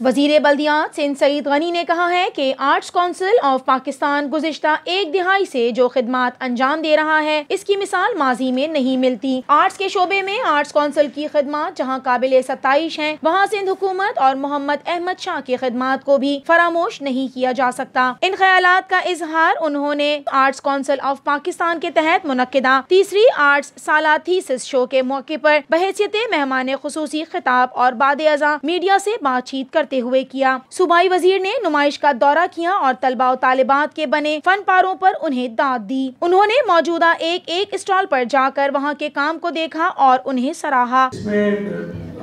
वजीर बल्दियात सिंध सईद गनी ने कहा है कि आर्ट्स काउंसिल ऑफ पाकिस्तान गुज़िश्ता एक दिहाई से जो खिदमात अंजाम दे रहा है, इसकी मिसाल माजी में नहीं मिलती। आर्ट्स के शोबे में आर्ट्स काउंसिल की खिदमात जहाँ काबिल सताइश हैं, वहाँ सिंध हुकूमत और मोहम्मद अहमद शाह की खिदमात को भी फरामोश नहीं किया जा सकता। इन ख्यालात का इजहार उन्होंने आर्ट्स काउंसिल ऑफ पाकिस्तान के तहत मुनक्किदा तीसरी आर्ट्स साला थीसिस शो के मौके पर बहैसियत मेहमान खुसूसी खिताब और बादे अज़ा मीडिया से बातचीत करते हुए किया। सूबाई वजीर ने नुमाइश का दौरा किया और तलबा और तालिबात के बने फन पारों पर उन्हें दाद दी। उन्होंने मौजूदा एक स्टॉल पर जाकर वहां के काम को देखा और उन्हें सराहा। इसमें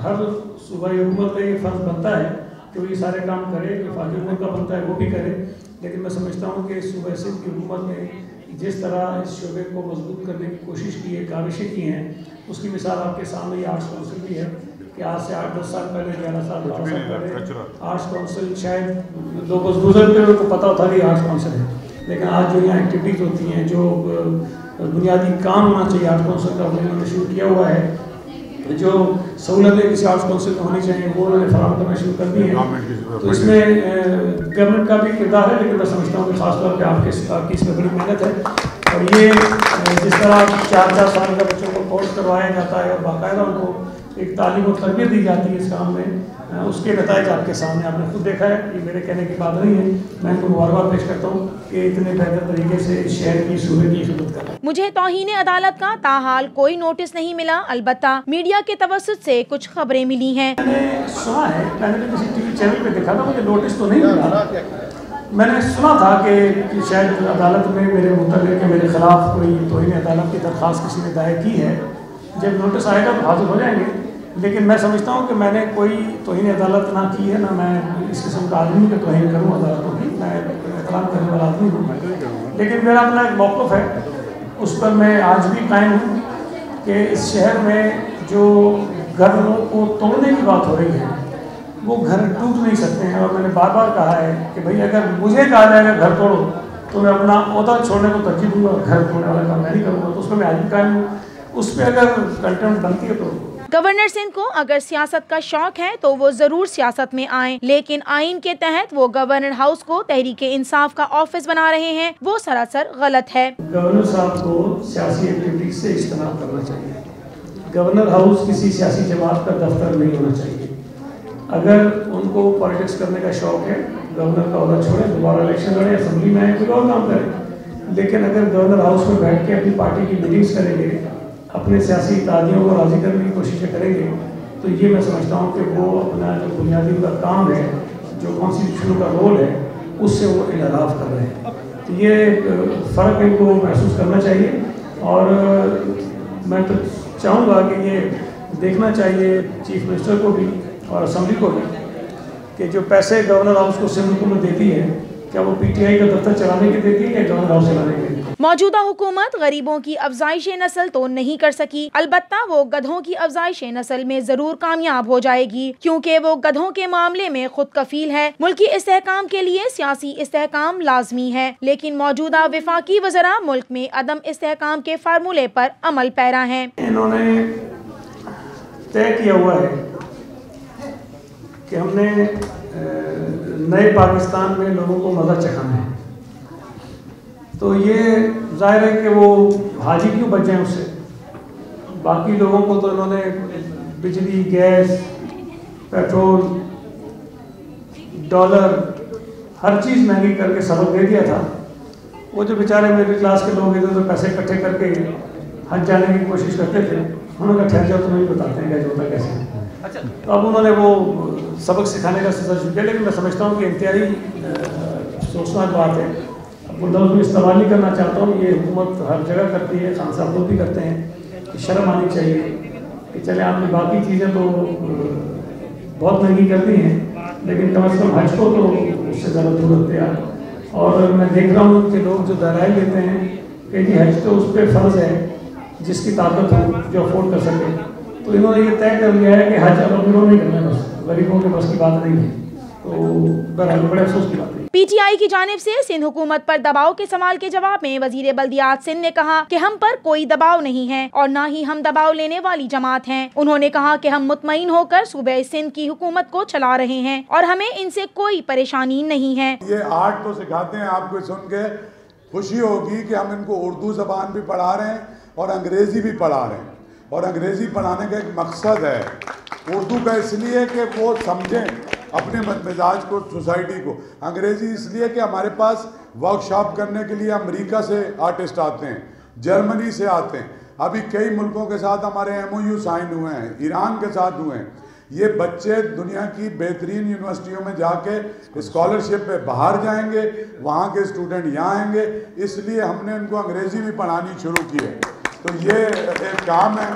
हर सूबाई हुकूमत का ये फर्ज बनता है कि वो ये सारे काम करे, जो फाकी हुकूमत का बनता है वो भी करे। लेकिन मैं समझता हूँ कि सूबा सिंध की हुकूमत ने जिस तरह इस शोबे को मजबूत करने की कोशिश की है, काविशें की हैं, उसकी मिसाल आपके सामने ये आर्ट्स काउंसिल भी है कि आज से 8-10 साल पहले, 11 साल 12 साल पहले आर्ट्स काउंसिल शायद लोग बुजुर्ग थे, उनको पता होता कि आर्ट्स काउंसिल है। लेकिन आज जो यहाँ एक्टिविटीज़ होती हैं, जो बुनियादी काम होना चाहिए आर्ट्स काउंसिल का, उन्होंने शुरू किया हुआ है। जो सहूलतें किसी आर्ट्स काउंसिल में होनी चाहिए वो उन्होंने फराहम करना शुरू कर दी है। तो इसमें गवर्नमेंट का भी किरदार है, लेकिन मैं समझता हूँ कि खासतौर पर आपकी इसमें बड़ी मेहनत है। और ये जिस तरह 4-4 साल का बच्चों को कोर्स करवाया जाता है और बाकायदा उनको एक तालीम और तरबियत दी जाती है इस काम में, उसके नताइज आपके सामने आपने खुद देखा है। ये मेरे कहने की बात नहीं है, मैं इनको मुबारकबाद पेश करता हूँ कि इतने बेहतर तरीके से शहर की सूबे की खिदमत कर रहे हैं। मुझे तौहीन अदालत का ताहाल कोई नोटिस नहीं मिला, अलबत्ता मीडिया के तवस्सुत से कुछ खबरें मिली हैं। मैंने सुना है, मैंने किसी टीवी चैनल पे देखा था, मुझे नोटिस तो नहीं मिला। मैंने सुना था कि शायद अदालत में मेरे मुतल्लिक़ के मेरे खिलाफ कोई तौहीन अदालत की दरख्वास्त किसी ने दायर की है। जब नोटिस आएगा तो हाजिर हो जाएंगे। लेकिन मैं समझता हूँ कि मैंने कोई तौहीन अदालत ना की है, ना मैं इस किस्म का आदमी की तौहीन करूँ अदालतों की। मैं एहतराम करने वाला आदमी हूँ, लेकिन मेरा अपना एक मौक़िफ़ है, उस पर मैं आज भी कायम हूँ कि इस शहर में जो घरों को तोड़ने की बात हो रही है, वो घर टूट नहीं सकते हैं। और मैंने बार बार कहा है कि भाई अगर मुझे कहा जाएगा घर तोड़ो तो मैं अपना ओहदा छोड़ने को तरजीह दूँगा, घर तोड़ने वाला काम मैं नहीं करूँगा। तो उस पर मैं आज भी कायम हूँ। उस पर अगर कंटेंट बनती है तो गवर्नर सिंध को अगर सियासत का शौक है तो वो जरूर सियासत में आए, लेकिन आइन के तहत वो गवर्नर हाउस को तहरीक इंसाफ का ऑफिस बना रहे हैं, वो सरासर गलत है। गवर्नर साहब को सियासी एक्टिविटीज से इज्तनाब करना चाहिए। गवर्नर हाउस किसी सियासी जमात का दफ्तर नहीं होना चाहिए। अगर उनको पॉलिटिक्स करने का शौक है, गवर्नर का ओहदा छोड़े, दोबारा इलेक्शन लड़े, असेंबली में आए, कोई और काम करें। लेकिन अगर गवर्नर हाउस में बैठ के अपनी पार्टी की मीटिंग्स करेंगे, अपने सियासी इत्तेहादियों को राज़ी करने की कोशिशें करेंगे, तो ये मैं समझता हूँ कि वो अपना जो बुनियादी उनका काम है, जो कॉन्स्टिट्यूशन का रोल है, उससे वो इनहराफ कर रहे हैं। तो ये फ़र्क इनको महसूस करना चाहिए। और मैं तो चाहूँगा कि ये देखना चाहिए चीफ मिनिस्टर को भी और असम्बली को भी कि जो पैसे गवर्नर हाउस को सिंध हुकूमत देती है, क्या वो PTI का दफ्तर चलाने के देती है या गवर्नर हाउस चलाने के देती है? मौजूदा हुकूमत गरीबों की अफजाइश नस्ल तो नहीं कर सकी, अलबत्ता वो गधों की अफजाइश नस्ल में जरूर कामयाब हो जाएगी, क्योंकि वो गधों के मामले में खुद कफील है। मुल्की इस्तेहकाम के लिए सियासी इस्तेहकाम लाजमी है, लेकिन मौजूदा वफाकी वज़रा मुल्क में अदम इस्तेहकाम के फार्मूले पर अमल पैरा हैं। इन्होंने तय किया हुआ है कि हमने नए पाकिस्तान में लोगों को मज़ा चखाना है। तो ये जाहिर है कि वो हाजी क्यों बच जाए उससे। बाकी लोगों को तो इन्होंने बिजली, गैस, पेट्रोल, डॉलर, हर चीज़ महंगी करके सबक दे दिया था। वो जो बेचारे मिडिल क्लास के लोग इधर तो पैसे इकट्ठे करके हज जाने की कोशिश करते थे, उन्होंने ठहर जाओ, तुम्हें बताते हैं क्या होता कैसे। अच्छा, तो अब उन्होंने वो सबक सिखाने का सिलसिला शुरू किया। लेकिन मैं समझता हूँ कि इंतहाई सोचनाक बात है। अब लफ्ज़ में इस्तेमाल नहीं करना चाहता हूँ, ये हुकूमत हर जगह करती है, खान साहब लोग भी करते हैं कि शर्म आनी चाहिए कि चले आपने बाकी चीज़ें तो बहुत महंगी कर दी हैं, लेकिन कम से कम हज को तो उससे ज़्यादा दूर रखते हैं। और मैं देख रहा हूँ कि लोग जो दलाइल देते हैं कि जी हज तो उस पर फ़र्ज़ है जिसकी ताकत हो, जो अफोर्ड कर सके। तो इन्होंने ये तय कर लिया है कि हज अब अमीरों नहीं करना, बस गरीबों के बस की बात नहीं है। तो बहरहाल बड़े अफसोस की बात है। पीटीआई की जानिब से सिंध हुकूमत पर दबाव के सवाल के जवाब में वजीर बल्दियात सिंध ने कहा कि हम पर कोई दबाव नहीं है और न ही हम दबाव लेने वाली जमात हैं। उन्होंने कहा कि हम मुतमईन होकर सूबे सिंध की हुकूमत को चला रहे हैं और हमें इनसे कोई परेशानी नहीं है। ये आर्ट तो सिखाते हैं, आपको सुन के खुशी होगी कि हम इनको उर्दू ज़बान भी पढ़ा रहे हैं और अंग्रेज़ी भी पढ़ा रहे हैं। और अंग्रेज़ी पढ़ाने का एक मकसद है, उर्दू का इसलिए कि वो समझें अपने मिजाज को, सोसाइटी को। अंग्रेज़ी इसलिए कि हमारे पास वर्कशॉप करने के लिए अमेरिका से आर्टिस्ट आते हैं, जर्मनी से आते हैं, अभी कई मुल्कों के साथ हमारे MOU साइन हुए हैं, ईरान के साथ हुए हैं। ये बच्चे दुनिया की बेहतरीन यूनिवर्सिटियों में जाके स्कॉलरशिप पे बाहर जाएंगे, वहाँ के स्टूडेंट यहाँ आएंगे, इसलिए हमने उनको अंग्रेज़ी भी पढ़ानी शुरू की है। तो ये एक काम है।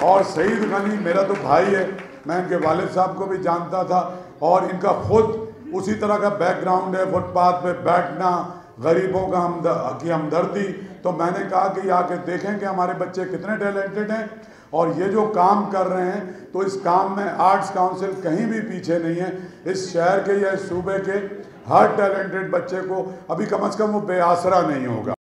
और सईद गनी मेरा तो भाई है, मैं इनके वालिद साहब को भी जानता था और इनका खुद उसी तरह का बैकग्राउंड है, फुटपाथ पे बैठना, गरीबों की हमदर्दी। तो मैंने कहा कि आके देखें कि हमारे बच्चे कितने टैलेंटेड हैं और ये जो काम कर रहे हैं, तो इस काम में आर्ट्स काउंसिल कहीं भी पीछे नहीं है। इस शहर के या इस सूबे के हर टैलेंटेड बच्चे को अभी कम से कम वो बेआसरा नहीं होगा।